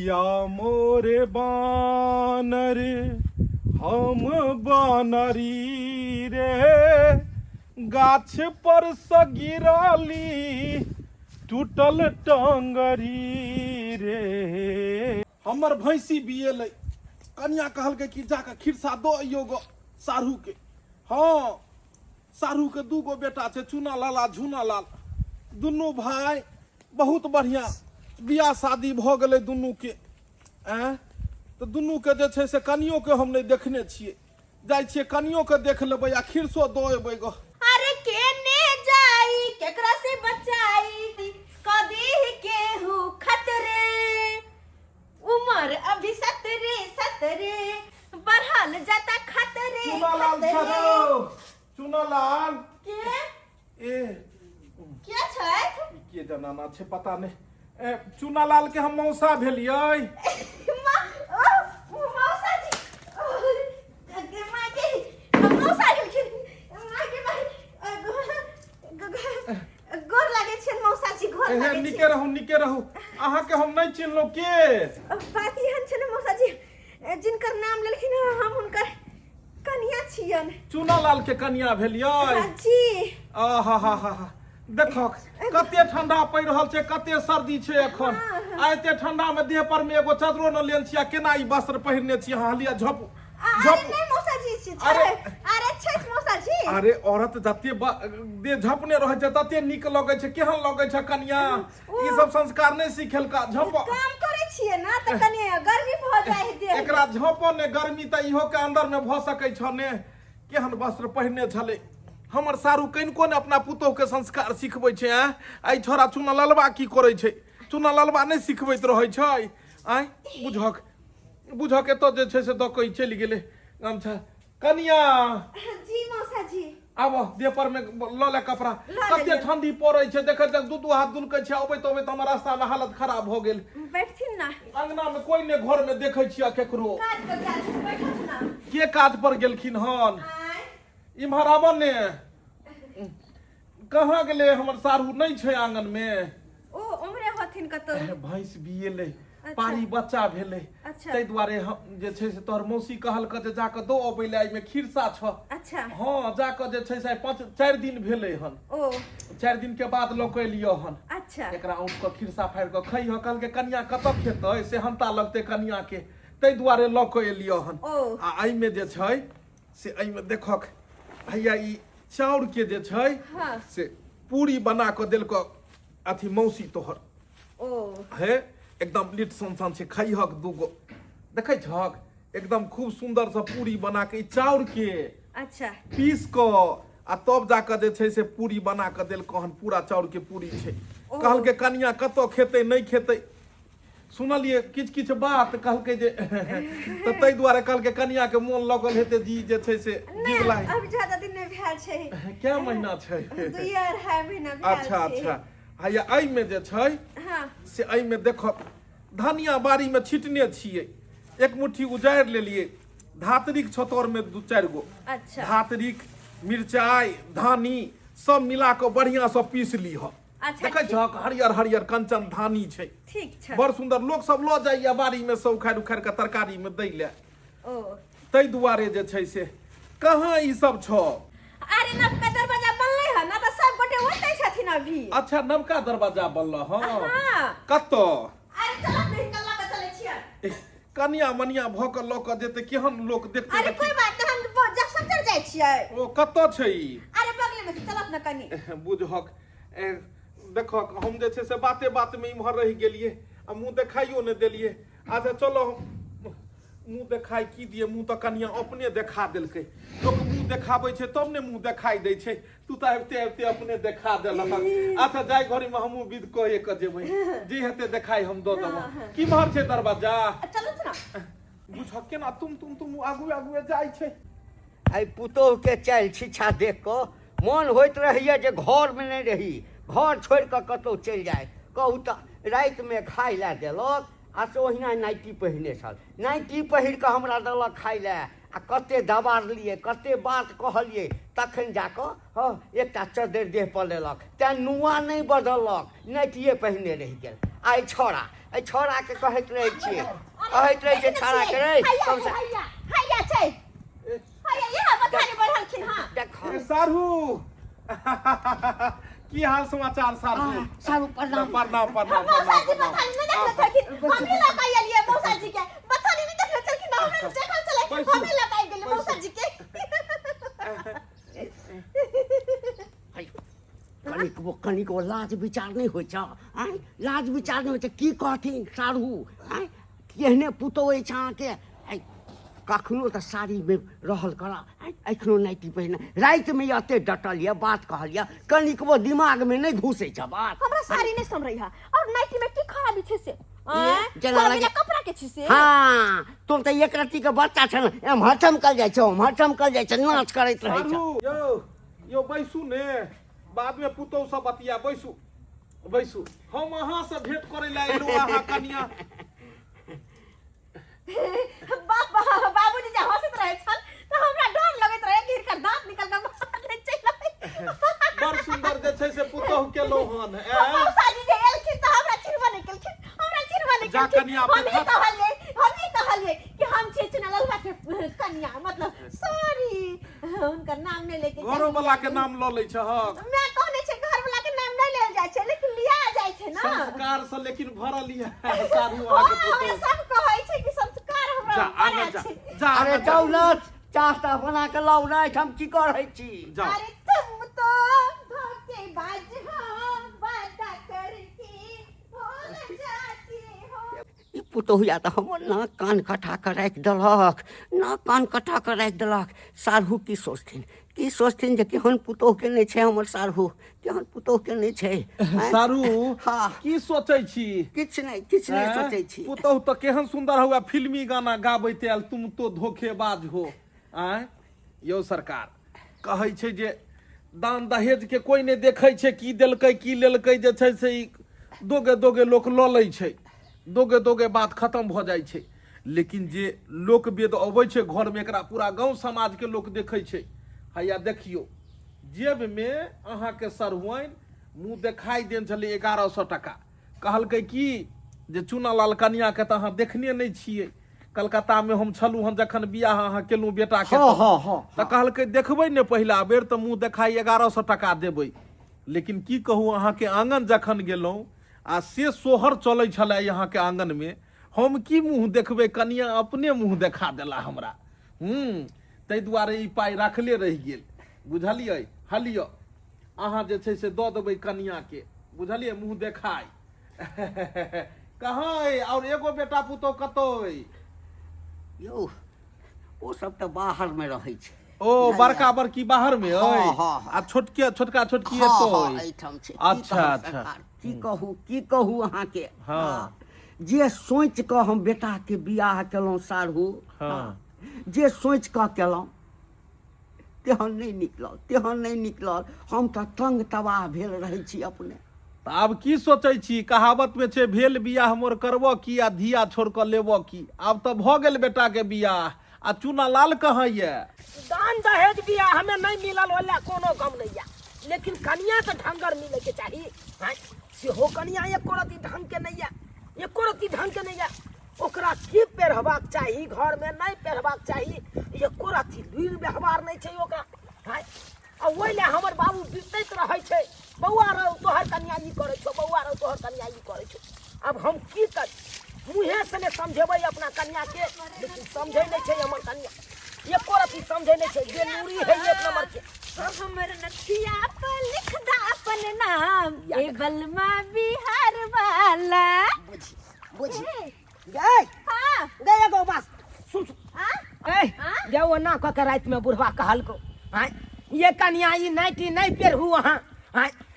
किया मोरे बानर हम बानरी रे गाछ पर से गिरली टूटल टंगरी रे। हमर भैंसी बिएले कन्या कहल के कि जाके खिरसा दो योगो सारू के। हाँ सारू के दूगो बेटा छे चूना लाला झूना लाल दुनू भाई बहुत बढ़िया बियाह शादी भ गेलै दुनू के। तो दुनू के जे छे से कनियो के हम नहीं देखने छिए जाय छिए कनियो के देख लेबै आ खिरसो दो एबै गो। अरे केने जाई केकरा से बचाई कदी केहू खतरे उमर अभी सतरे बढ़ल जाता खतरे चूना लाल छौ चूना लाल के ए क्या छथि के जनाना छे पता नहीं। चूना लाल के हम मौसा भेलियै। मौसा जी माँ के मौसा गेलखिन माँ के गोर लागे छै मौसा जी गोर लागे छै। निके रहू अहाँ के हम नहीं चिन्हलो के। बात एहन छै ने मौसा जी जिनकर नाम लेलखिन हम हुनकर कन्या छियन। चूना लाल के कन्या भेलियै जी। आहा देखो कते ठंडा पड़ रहल छै कते सर्दी छै एखन आ एते ठंडा में देह पर में एगो चदरो न लेन छिया केना ई वस्त्र पहिरने छी अहाँ लिया झप नहीं मौसा जी छी अरे छठ मौसा जी। अरे औरत जते देह झपने रहे छै तते नीक लगे छै केहन लगे छै कन्या ई सब संस्कार नहीं सिखेलका झप काम करे छिए ना त कने गर्मी भ जाय है देह एकरा झप ने गर्मी त इहो के अंदर में भ सकै छ ने केहन वस्त्र पहिरने छले। हमर सारू कनिको ने अपना पुतोह के संस्कार सिखबै छै। आई छोरा चूना ललबा की करे छै चूना ललबा नहीं सिखबैत रहे छै। आय बुझक एतो जे छै से दकई चलि गेले गामछा कनिया जी मौसा जी आबो देह पर में ल ले कपड़ा कते ठंडी पड़ै छै देख दू हाथ दुलकै छै अबैत हमर रास्ता में हालत खराब भ गेल। बैठथिन ना अंगना में कोई ने घर में देखै छिया केकरो काज पर जा बैठथिन ना के काज पर गेलखिन हन इम्हर आबो ने कहाँ गेले हमर सारू नहीं छै आंगन में। ओ उमरे हथिन कतो भैंस बिएले पारी बच्चा भेले तै दुआरे हम जे छै से तोहर मौसी कहल क जे जाके दो अबै ले में खिरसा छ। अच्छा हां जाके जे छै से 4 दिन भेले हन। ओ 4 दिन के बाद लोक एलियो हन। अच्छा एकरा एकरा ऊँट के खिरसा फाड़ के खई ह कहल के कन्या कत खेतै से हंता लगते कन्या के तै दुआरे लोक एलियो हन। आ आई में जे छै से आई में देखक भैया ई चाउर के जे छै से पूरी बना के देल क अथी मौसी तोहर हे एकदम लिट सन से खैहक दूगो देखे छक एकदम खूब सुंदर से पूरी बना के चाउर के अच्छा पीस क आ तब जाके जे छै से पूरी बना के देल कहन पूरा चाउर के पूरी छै। कहल के कन्या कतो खेते नहीं खेते सुनलिए किछ बात कहल के जे त तै दुआरे कहल के कन्या के मन लगल हेते जी जे छै से जीवला अब ज्यादा दिन नहीं भेल छै क्या महीना छै 2.5 महीना भेल अच्छा हैया आई में जे छै से आई में देखो धनिया बाड़ी में छिटने छिए एक मुट्ठी उजाड़ लेलिए धातरिक छतौर में 2-4 गो अच्छा धातरिक मिर्चाई धानी सब मिला के बढ़िया से पीस लीह। अच्छा देखे छक हरियर कंचन धानी छै ठीक छै बड़ सुंदर लोग सब ल जाइया बाड़ी में सब उखाड़ के तरकारी में दै ले तै दुआरे जे छै से कहाँ ई सब छ। अरे नवका दरवाजा बनले ह ना त सब गोटे ओतै छथिन अभी। अच्छा नवका दरवाजा बनल ह हां कत्तो अरे चल नहीं कल्ला के चले छियै कनिया मनिया भ के ल के जेते केहन लोक देखते अरे कोई बात नहीं हम जक्सन चढ़ जाय छियै। ओ कत्तो छै ई अरे बगले में चल अपना कनी बुझहक देखक हम जे छै से बाते में इम्हर रह गेलिए आ मुंह देखाइयो ने देलिए। अच्छा चलो मुंह देखाई की दिए मुंह तो कनिया अपने देखा देलकै लोक मुंह देखाबै छै तब ने मुंह देखाई दै छै तू तो आबते अपने देखा देलक। अच्छा जाय घरी में हमहू विद कहे के जेबै जे हेते देखाई हम दो देबो की भर छै दरवाजा चलो ना बुझहक केना तुम आगू जाय छै। आई पुतोह के चाल शिक्षा देख क मन होइत रहिए जे घर में नहीं रही घर छोड़ के कतौ चल जाए कहू तो रात में खाई ला देलक आ से ओहिना नाइटी पहिने छल नाइटी पहिर के हमरा देलक खाई ला आ कते दबारलिए कते बात कहलिए तखन जाके हाँ एकटा चद्दर देह पर लेलक तैं नुआ नहीं बदलक नाइटिए पहिने रह गेल आई छोड़ा के कहैत रहै छियै छोड़ा के रे कम से हैया छै हैया यहाँ बताने बढ़लखिन हां देखो सारू की हाल समाचार सारू प्रणाम मौसा जी बताने नहीं देखले छलखिन हमें लगा लिए मौसा जी के बताने नहीं देखले छलखिन हमरा देखल चले हमें लगा गेले मौसा जी के कनिक लाज विचार नहीं होइ छ लाज विचार नहीं होइ छ की कहथिन सारू केहने पुतौ अछि अहाँके कखनो तऽ साड़ी में रहल करा एखनो नाइटी पहिने राति में एते डटल ये बात कहल ये कनिक वो दिमाग में नहीं घुसे छ बात हमरा साड़ी नहीं समरई है और नाइटी में की खराबी छै से जना लगे कपड़ा के छै से हां तुम त एक रत्ती के बच्चा छ एम हटमकल जाइ छ नाच करैत रहै छ यो बैसू ने बाद में पुतौ सब बतिया बैसू हम अहाँ से भेंट करे ला एलू अहाँ कनिया बाबूजी जे हंसैत रहे छन त हमरा डर लगैत रहे गिर कर दांत निकल के मार ले चल बड़ सुंदर जे छै से पुतौ के लोहन मौसा जी जे एलखिन त हमरा चिरवा नहीं केलखिन जा कनिया हम ही कहलिए कि हम छे चुना ललवा के कन्या मतलब सॉरी उनका नाम नहीं लेके घरो वाला के नाम ल लै छ मैं कहने छे घर वाला के नाम नहीं लेल जाय छे लेकिन लिया जाय छे ना संस्कार से लेकिन भरल ये सारू अहाँ के पुतौ सब कहै छे कि संस्कार हमरा जा आगे जा अरे दौलत चाहता बना के लाउ रात हम की करै छी अरे तुम तो धोखेबाज हो वादा करके भूल जाते हो ई पुतोहिया त हमर ना कान कटा के राख देलक सारू की सोचथिन जे केहन पुतोह के नहीं छै हमर सारू केहन पुतोह के नहीं छै सारू हाँ की सोचै छी किछ नहीं सोचै छी पुतोह तो केहन सुंदर हुआ फिल्मी गाना गाबैत आयल तुम तो धोखेबाज हो यो सरकार कहै छै जे दान दहेज के कोई नहीं देखै छै की देलकै की लेलकै जे छै से दोगे लोक ल लै छै दोगे बात खत्म भ जाइ छै लेकिन जे लोक वेद अबै छै घर में एकरा पूरा गांव समाज के लोक देखै छै हैया देखियो जेब में अहाँ के सरहुआइन मुंह देखाई देन छलै 1100 टका कहलकै की जे चुनालाल कन्या के त अहाँ देखने नहीं छियै कलकत्ता में हम छलू हन जखन बियाह अहाँ केलू बेटा के त कहलकै देखबै ने पहिला बेर त मुंह देखाई 1100 टका देबै लेकिन की कहू अहाँ के आंगन जखन गेलौं आ से सोहर चलै छलै यहाँ के आंगन में हम की मुंह देखबै कनिया अपने मुंह देखा देला हमरा तै दुआरे ई पाई राखले रहि गेल बुझलियै हलियो अहाँ जे छै से दऽ देबै कनिया के बुझलियै मुंह देखाई कहाँ अइ और एगो बेटा पुतौ कतौ अइ यो ओ सब त बाहर में रहै छै ओ बड़का बड़की बाहर में अइ आ छोटका छोटकी एतौ अइ एठाम छै अच्छा की कहू अहाँ के जे सोच के हम बेटा के बियाह केलौं सारू जे सोच के केलौं तेहन नहीं निकलल हम त तंग तबाह भेल रहै छी अपने आब की सोचै छी कहावत में छै भेल बियाह मोर करबो की आ धिया छोड़ के लेबो की आब त भ गेल बेटा के बियाह आ चुनालाल कहाँ ये दान दहेज बियाह हमें नहीं मिलल होला कोनो गम नहीं या लेकिन कन्या से ढंगर मिले के चाहिए सेहो कन्या एको रती ढंग के नहीं या ओकरा की पेरहबाक चाहिए घर में नहीं पेरहबाक चाहिए एको रती लुइर व्यवहार नहीं छै ओकरा आ ओइ ले हमर बाबू बितैत रहै छै बौआ रौ तोहर कन्या ई करै छौ अब हम की कर मुँहे से ने समझेबै अपना कन्या के लेकिन समझे नहीं छै हमर कन्या एको रती समझे नहीं छै बेलूरी है एक नंबर के हमर नथिया पर लिख दा अपन नाम ए बलमा बिहार वाला बुझी गए हां गए एगो बस सुन हां जाओ ना कह रात में बुढ़वा कहल को ये कन्या ई नाइटी नहीं पेरहू वहाँ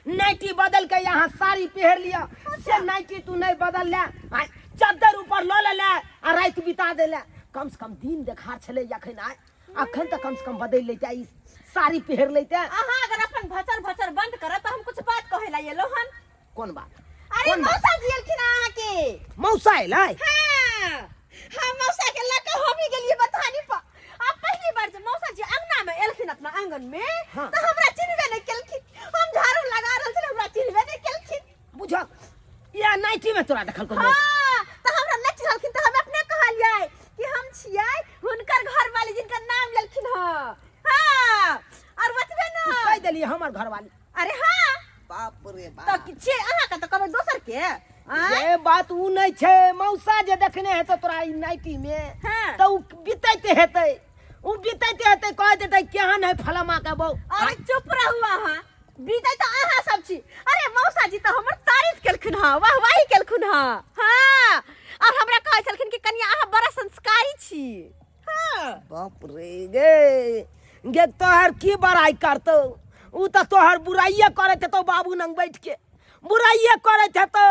नाइटी बदल के यहाँ साड़ी पहन लिया से नाइटी तू नहीं बदल ले चद्दर ऊपर लो ले आ रात बिता दे ले कम से कम दिन देखार छले अखन तक कम से कम बदल लेते ई साड़ी पहन लेते अहाँ अगर अपन भचर बंद करे तो हम कुछ बात कहेला ये लोहन कौन बात अरे मौसा जी एलखिन अहाँ के मौसा एलै हां हम मौसा के लक हम ही गेलिए बतानी पर अब पहली बार जब मौसा जी अंगना में एलखिन अपना आंगन में तो हमरा चिन्हबे नहीं केलखिन हम झाड़ू लगा रहल छले हमरा चिन्हबे नहीं केलखिन बुझ या नाइटी में तोरा देखल को हां त हमरा न चिन्हलखिन त हम अपने कहलियै कि हम छियै हुनकर घर वाली जिनका नाम लेलखिन ह हां और बतबे न कह देली हमर घर वाली अरे हां बाप रे बाप त कि छे अहाँ का त कहबै दोसर के ये बात उ नहीं छे मौसा जे देखने है तो तोरा ई नाइटी में हाँ। तो उ बितैते हेतै उ बितैते हेतै कह देतै केहन है फलमा के बौ अरे चुप रहुआ हां बीते त अहाँ सब छी अरे मौसा जी त हमर तारीफ केलखिन ह वाहवाही केलखिन ह हां और हमरा कहै छलखिन कि कनिया अहाँ बड़ा संस्कारी छी हां बाप रे गे तोहर की बड़ाई करतौ उ त तोहर बुराइये करैत हेतौ बाबू नंग बैठ के बुराइये करैत हेतौ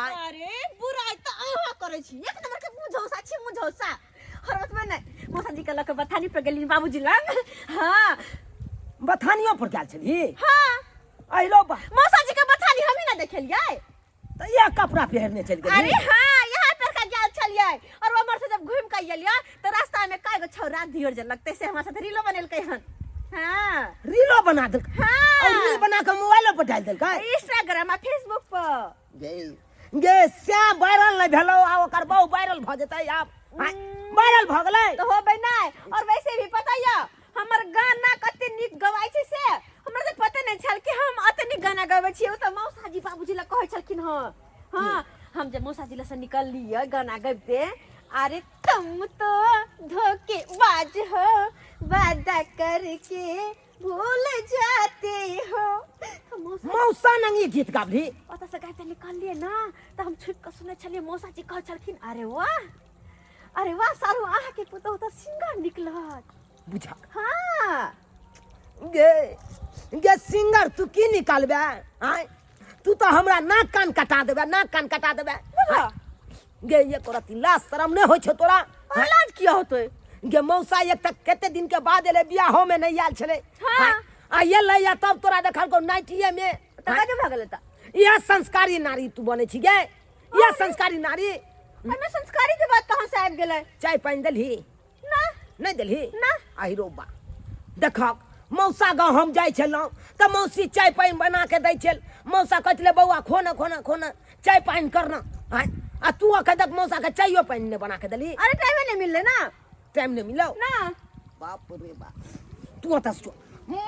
अरे बुराई त अहाँ करै छी एक नंबर के मुझौसा छी मुझौसा हर बात में नहीं मौसा जी के लक बथानी पे गेली बाबूजी लंग हां बथानियों पर गेल छली हां अइलो बा मौसा जी के बथानी हम ही ना देखलियै त ये कपड़ा पहनने चल गेली अरे हां यहाँ पर का गेल छलियै और उमर से जब घूम के एलियै त रास्ता में कागो छौरा धियर जे लगते से हमरा साथ रीलो बनेलकै हन हां रीलो बना दल हाँ। और रील बना के मोबाइलो पर डाल देलकै इंस्टाग्राम आ फेसबुक पर गे श्याम वायरल नहीं भेलो आ ओकर बहु वायरल भ जेतै आब वायरल भ गेलै तो होबे नहीं और वैसे भी पता या हमर गाना कते नीक गवाई छै से हमरा तो पता नहीं छल कि हम अते नीक गाना गाबै छियै त मौसा जी बाबूजी ल कहै छलखिन ह हां हम जब मौसा जी ल से निकललियै गाना गाबते अरे तुम तो धोखेबाज हो वादा करके भूल जाते हो मौसा नंग ये गीत गाबली ओत से गाते निकललिए ना त हम छुप के सुनै छलिए मौसा जी कहै छलखिन अरे वाह सारू आहा के पुतौ त सिंगर निकलत बुझा हां गे सिंगर तू की निकालबे आय तू तो हमरा नाक कान कटा देबे बुझा गे ये करती लाज शरम नहीं होय छ तोरा लाज किया होतै गे मौसा एक तक केते दिन के बाद एले बियाहो में नहीं आयल छले हाँ। आ ये लैया तब तोरा देखल को नाइटिए में त काजे भगले त यह संस्कारी नारी तू बने छी गे यह संस्कारी नारी हमें संस्कारी के बात कहां से आबि गेलै चाय पानी देलही ना नहीं देलही ना आई रो बा देखक मौसा गाँव हम जाय छलौं त मौसी चाय पानी बना के दै छल मौसा कहले बौआ खोना चाय पानी करना आ तू अखन तक मौसा के चायो पानी नहीं बना के देली अरे टाइम नहीं मिलले ना टाइम नहीं मिलो ना बाप रे बाप तू अतस जो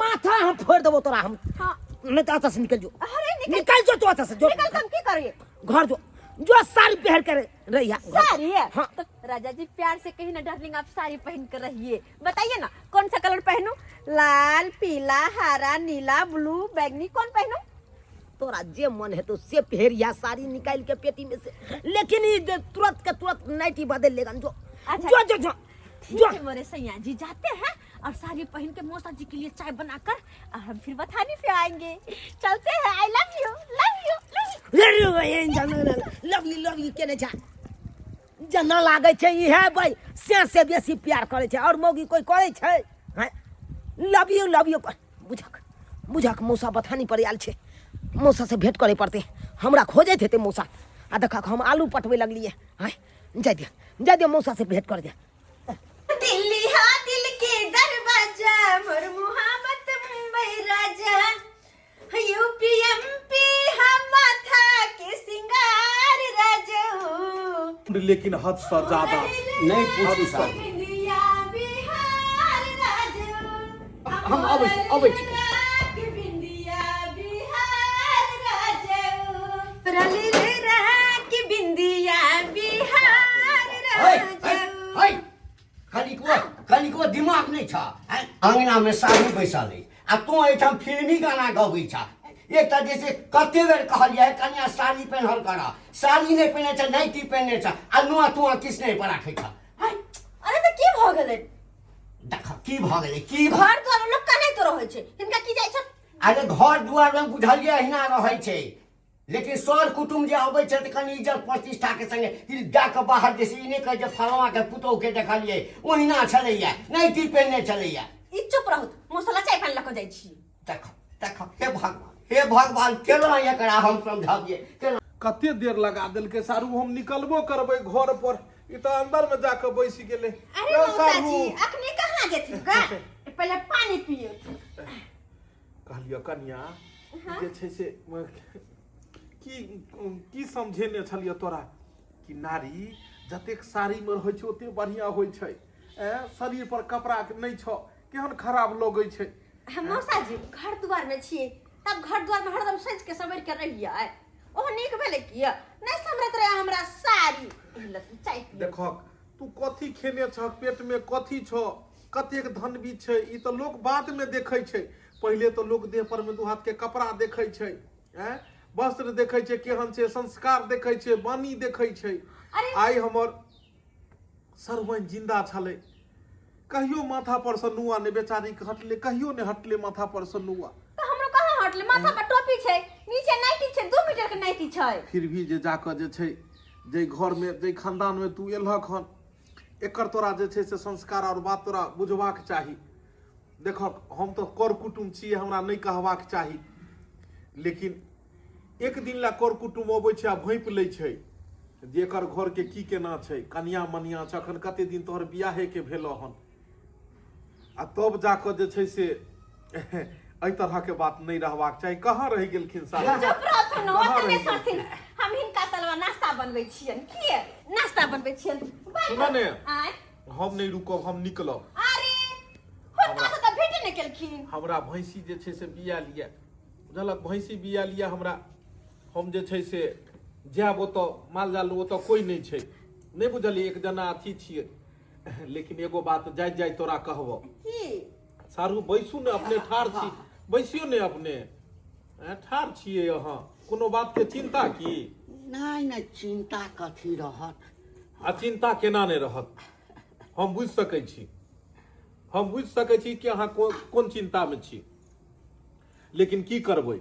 माथा हम फोड़ देबो तोरा हम हां नहीं तो अतस निकल जो अरे निकल जो तू अतस जो निकल हम की करिए घर जो साड़ी पहन कर रहिया साड़ी है हाँ। तो राजा जी प्यार से कही ना डार्लिंग आप साड़ी पहन कर रहिए बताइए ना कौन सा कलर पहनूं लाल पीला हरा नीला ब्लू बैंगनी कौन पहनूं तोरा जे मन है तो से पहरिया साड़ी निकाल के पेटी में से लेकिन ये तुरंत के तुरंत नाइटी बदल लेगा जो अच्छा। जो ठीक है मेरे सैया जी जाते हैं और साड़ी पहन के मौसा जी के लिए चाय बनाकर और हम फिर बथानी पे आएंगे चलते हैं आई लव यू लवली केने जा जना लागे छै ई है भाई से बेसी प्यार करे छै और मौगी कोई करे छै हैं लव यू बुझक मौसा बथानी पर आयल छै मौसा से भेंट करे पड़ते हमरा खोजैत हेते मौसा आ देखक हम आलू पटवे लगलिए हैं जा दे मौसा से भेंट कर दे दिल्ली हा दिल के दरवाजा मोर मोहब्बत मुंबई राजा यूपी एमपी हम माथा के सिंगार राजा लेकिन हद से ज्यादा नहीं पूछू साहब इंडिया बिहार राजा हम अबै छी इंडिया बिहार राजा रली रे राख बिंदिया बिहार राजा कनिको दिमाग नहीं था अंगना में साड़ी बैसल है आ तू एठाम फिल्मी गाना गबै छा एक त जैसे कते बेर कहलिए कन्या साड़ी पहनल करा साड़ी नहीं पहने छ नाइटी पहने छ आ नुआ तुआ किसने पर राखै छ अरे तो की भ गेलै देख की भ गेलै की घर द्वार लोग का नहीं तो रहै छै हिनका की जाय छ अरे घर दुआर में बुझलिए अहिना रहै छै लेकिन सर कुटुम जे अबै छै त कनी इज्जत प्रतिष्ठा के संगे ई जाके बाहर जैसे ई नहीं कह जे फलवा के पुतौ के देखलिए ओहिना छलैया नाइटी पहने छलैया ई चुप रहू मौसला चाय पानी लक जाय छी देख हे भगवान केना एकरा हम समझाबिए केना कते देर लगा देलकै सारू हम निकलबो करबै घर पर ई त अंदर में जाके बैसी गेलै अरे मौसा जी अखनी कहां जेथि का पहले पानी पियो कहलियो कन्या जे छै से की समझेने छलियै तोरा कि नारी जतेक साड़ीमे रहै छै ओते बढ़िया होइ छै शरीर पर कपड़ा नहीं छ केहन खराब लगै छै। मौसा जी घर दुआर में छियै तब घर दुआर में हरदम सज के सवर के रहियै ओह नीक भेलै कि नहीं समरत रहे हमरा साड़ी देखो तू कथी खेने छ पेट में कथी छ कतेक धन भी छै ई तो लोग बाद में देखै छै। पहले तो लोग देह पर में दू हाथ के कपड़ा देखै छै वस्त्र देखै छै केहन छै संस्कार देखै छै वाणी देखै छै। आइ हमर सरवन जिंदा छलै कहियो माथा पर से नुआ ने बेचारी के हटले कहियो ने हटले माथा पर से नुआ तो हमरो कहां हटले माथा पर टोपी छै नीचे नाइटी छै 2 मीटर के नाइटी छै फिर भी जे जाके जे छै जे घर में जे खानदान में तू एलहक हन एकर तोरा जे छै से संस्कार और बात तोरा बुझबाक चाही। देखो हम तो कर कुटुम छियै हमरा नहीं कहबाक चाही लेकिन एक दिन ला कर कुटुम अबै छै आ भोंप लै छै जे एकर घर के की केना छै कनिया मनिया छै अखन कते दिन तोहर बियाहे के भेलो हन आ तब जाके जे छै से एहि तरह के बात नहीं रहबाक चाही। कहाँ रहि गेलखिन साहब हम हिनका सलवा नाश्ता बनबै छियन की नाश्ता बनबै छियन सुनो ने हम नहीं रुकब हम निकलब। अरे हुनका से त भेट नहीं केलखिन हमरा भैंसी जे छै से बिया लिया बुझलक भैंसी बिया लिया हमरा हम जे छै से जाब ओतऽ माल जाल ओतऽ कोई नहीं छै नहीं बुझलिए एक जना अथी छियै लेकिन एगो बात जाइत जाइत तोरा कहबो की सारू बैसू ने अपने ठार छी बैसियो ने अपने ठार छियै अहाँ कोनो बात के चिंता की नहीं चिंता कथी रहत आ चिंता केना नहीं रहत हम बुझ सकै छी हम बुझ सकै छी कि अहाँ कोन चिंता में छी लेकिन की करबै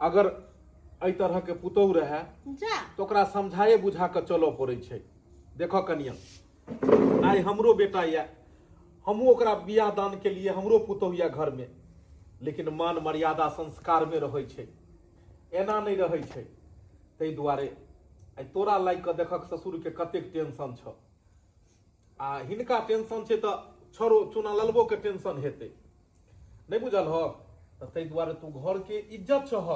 अगर एहि तरह के पुतौह रहे जा तो ओकरा समझाए बुझा के चलो पड़ै छै। देखो कनिया आइ हमरो बेटा या हमहू ओकरा बियाह दान के लिए हमरो पुतौह या घर में लेकिन मान मर्यादा संस्कार में रहै छै एना नहीं रहै छै। ताहि दुआरे आइ तोरा लाग के देखक ससुर के कतेक टेंशन छ आ हिनका टेंशन छै तो छोरो चुना ललबो के टेंशन हेतै नहीं बुझल हो तो ताहि दुआरे तू घर के इज्जत छह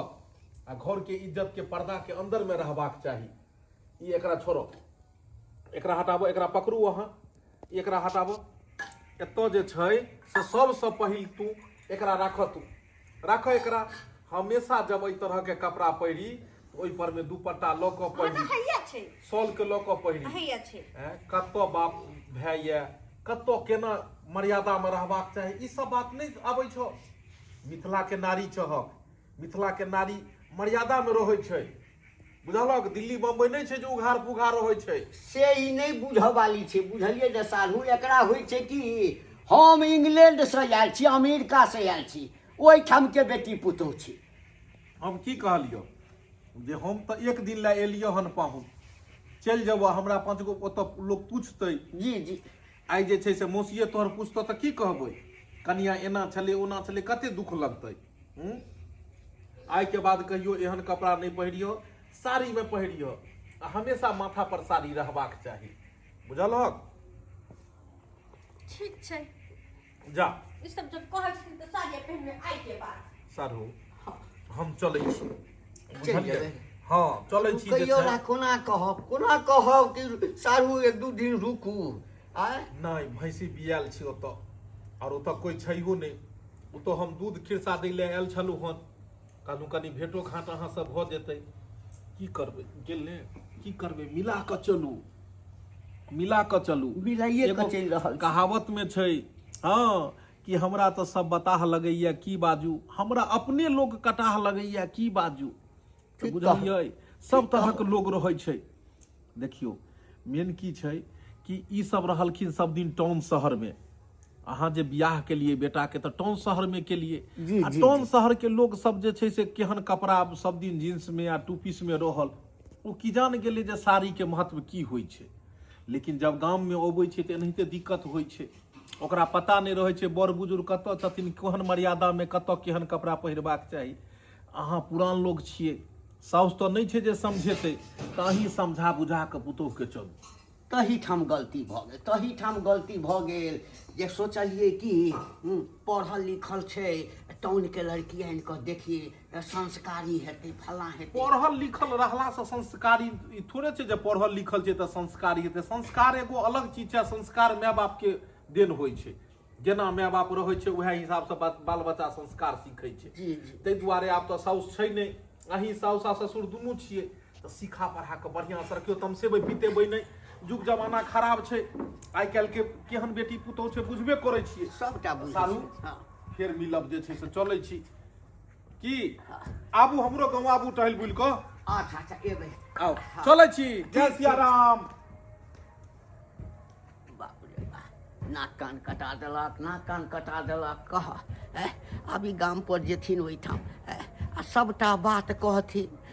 आ घर के इज्जत के पर्दा के अंदर में रहबाक चाही। ई एकरा छोड़ो एकरा हटाबो एकरा पकड़ू अहाँ एकरा हटाबो एतऽ जे छै से सबसँ पहिल तू एकरा राख तू राख एकरा हमेशा जब एहि तरह के कपड़ा पहिरी ओहि पर में दुपट्टा लऽ कऽ पहिरी सॉल के लऽ कऽ पहिरी कतऽ बाप भाय ये कतऽ केना मर्यादा में रहबाक चाही ई सब बात नहीं आबै छौ। मिथिला के नारी छहक मिथिला के नारी मर्यादा में रहै छै बुझलक दिल्ली बम्बई नहीं छै जो उघार पुघार रहै छै से ई नहीं बुझ वाली छै बुझलिए जे सालू एकरा होइ छै कि हम इंग्लैंड से आयल छी अमेरिका से आयल छी ओहि ठाम के बेटी पुतौह छी। हम की कहलियो जे हम तो एक दिन ला एलियो हन पाहुन चल जेबो हमरा 5 गो ओतऽ लोग पूछतै जी आइ जे छै से मौसिये तोहर पूछतो तऽ की कहबै कनिया एना छलै ओना छलै कते दुख लगतै। आइ के बाद कहियो एहन कपड़ा नहीं पहिरियो साड़ी में पहिरियो हमेशा माथा पर साड़ी रहबाक चाही बुझलक ठीक छै जा ई सब जब कहै छी त साड़ी पहिरने आइ के बाद सारू हम चलै छी चल जेबै हाँ चलै छी कहियो ना कोना कहब कि सारू 1-2 दिन रुकू आय नहीं भैंसी बियाल छी ओतऽ और ओतऽ कोई छैहो नहीं ओतऽ हम दूध खिरसा दै ले आयल छलू हन कहलू कनी भेटो घाट अहाँ सब भऽ जेतै की करबै गेले की करबै मिला कऽ चलू बिलाइए के चलि रहल कहावत में छै हाँ कि हमरा तो सब बताह लगैया की बाजू हमरा अपने लोग कटाह लगैया की बाजू तो बुझलियै सब तरह के लोग रहै छै। देखियो मेन की छै कि ई सब रहलखिन सब दिन टाउन शहर में अहाँ जे बियाह के लिए बेटा के तो टाउन शहर में के लिए टाउन शहर के लोग सब जे छै से केहन कपड़ा सब दिन जींस में या टू पीस में रहल ओ की जान गेलै जे साड़ी के महत्व की होइ छै लेकिन जब गाम में अबै छै तऽ एनाहिते दिक्कत होइ छै ओकरा पता नहीं रहै छै बड़ बुजुर्ग कतऽ छथिन केहन मर्यादा में कतऽ केहन कपड़ा पहिरबाक चाही। अहाँ पुरान लोग छियै साउस तो नहीं छै जे समझेतै तऽ अहीं समझा बुझा के पुतौह के चलू तही ठाम गलती भऽ गेल, तही ठाम गलती भऽ गेल जे सोचलिए कि पढ़ल लिखल छै, टाउन के लड़की आनि कऽ देखिए संस्कारी हेतै, फलां हेतै। पढ़ल लिखल रहलासँ संस्कारी ई थोड़े छै जे पढ़ल लिखल छै तऽ संस्कारी हेतै। संस्कार एगो अलग चीज छै, संस्कार माय बापके देन होइ छै। जेना माय बाप रहै छै उएह हिसाबसँ बाल बच्चा संस्कार सीखै छै। ताहि दुआरे आब तऽ साउस छै नहि, अहीं साउस आ ससुर दुनू छियै, तऽ सिखा पढ़ा कऽ बढ़िआँ सँ रखियौ, तमसेबै बीतेबै नहि। जुग जमाना खराब छै, आइ काल्हिके केहन बेटी पुतहु छै बुझबे करै छियै। सबटा सारू फेर मिलब जे छै से चलै छी की आबू हमरो गाँव आबू टहल बुलि कऽ। अच्छा अच्छा एबै, आओ चलै छी। जय सिया राम। बाप रे बाप, नाक कान कटा देलक, नाक कान कटा देलक। कह अभी गाम पर जेथिन ओहिठाम आ सबटा बात कहथिन।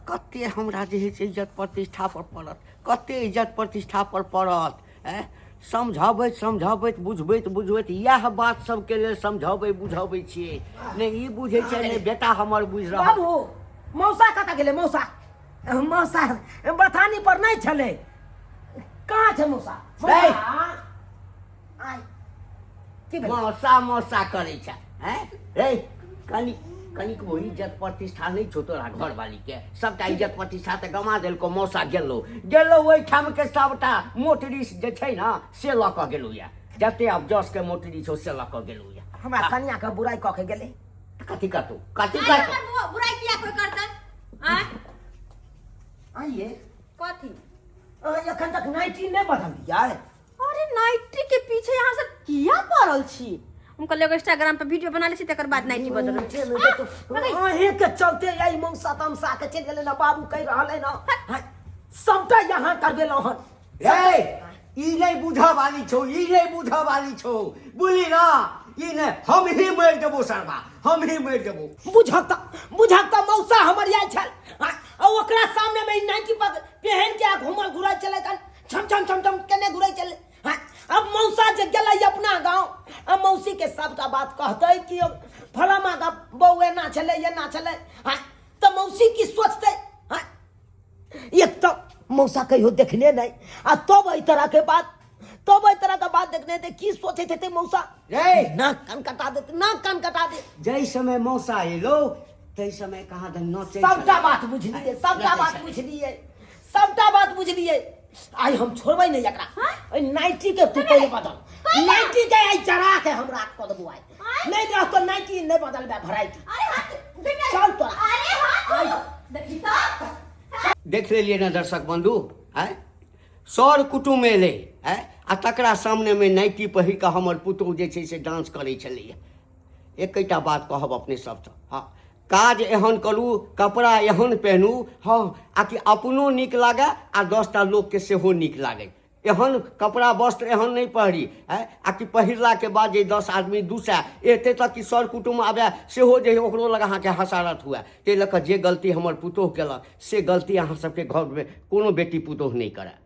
कते हमरा जे है से इज्जत प्रतिष्ठा पर पड़त, कते इज्जत प्रतिष्ठा पर पड़त। समझाबैत समझाबैत बुझबैत बुझबैत इएह बात सबके लेल समझाबै बुझाबै छियै। नहि ई बुझै छै नहि बेटा हमर बुझि रहल। बाबू मौसा कतऽ गेलै? मौसा मौसा बथानी पर नहीं छलै, कहाँ छै मौसा? है। आइ की भेल? मौसा मौसा करै छै रे। कनिक वो इज्जत प्रतिष्ठा नहीं छो तोरा घर वाली के? सबटा इज्जत प्रतिष्ठा तऽ गमा देलको। मौसा गेलो ओहिठाम के सबटा मोटरी जे छै ना से लऽ कऽ गेलौ या, जते आब जस के मोटरी छौ से लऽ कऽ गेलौ या। हमरा कन्या के बुराई कऽ के गेलै। कथी करतौ, कथी आइ करतौ? हमर बुराई किया कोई करतै? आय आइए कथी? एखन तक नाइटी नहीं बदलियै। अरे नाइटी के पीछे यहाँ से किया पड़ल छी? हम कहलिए इंस्टाग्राम पे वीडियो बना लै छी तकर बाद नाइटी बदल। अहीं के चलते यही मौसा तमसा के चलि गेलै ना, बाबू कहि रहलै ना सबटा यहाँ कर देलौ हन। रे ई नहीं बुझा वाली छौ, ई नहीं बुझा वाली छौ, बुझली ना? ई नहीं, हम ही मारि देबो सरबा, हम ही मारि देबो। बुझता मौसा हमर आयल छल आ ओकरा सामने में नाइटी पहन के घूमल घुराई चले कन छम छम छम छम केने घुराई चले। अब मौसा जे गेलै अपना गांव, अब मौसी के सबटा बात कहते कि फलामा का बहू एना चले एना चले, तो मौसी की सोचते? एक तो मौसा कहियो देखने नहीं आ तब एहि तरह के बात, तब एहि तरह का बात देखने थे की सोचे थे मौसा? रे नाक कान कटा देते, नाक कान कटा दे। जय समय मौसा एलो तै समय कहाँ दन नचे। सबटा बात बुझलिए, सबटा बात बुझलिए, सबटा बात बुझलिए। आई हम छोड़बै नहीं एकरा। नाइटी के तू पहले बदल, नाइटी के आई चढ़ा के हमरा क देबो। आई नहीं रह तो नाइटी नहीं बदलबे भराइटी। अरे हाथ चल तो। अरे हाथ देखी तो देख लेलिए ना दर्शक बंधु, सर कुटुम एलै आ तकरा सामने में नाइटी पहिर कऽ हमर पुतहु जे छै से डांस करै छलैया। एकटा बात कहब अपने सबसँ, हाँ काज एहन करू, कपड़ा एहन पहनू, हाँ आकि अपनो नीक लागे आ 10टा लोकके सेहो नीक लागे। एहन कपड़ा वस्त्र एहन नहीं पहिरी आकि पहिरला के बाद जे 10 आदमी दूसरा एते तक कि सर कुटुम आबे सेहो जे ओकरो लग अहाँके हसारत हुए। ताहि लऽ कऽ जे गलती हमर पुतहु केलक से गलती अहाँ सबके घर में कोनो बेटी पुतहु नहीं करे।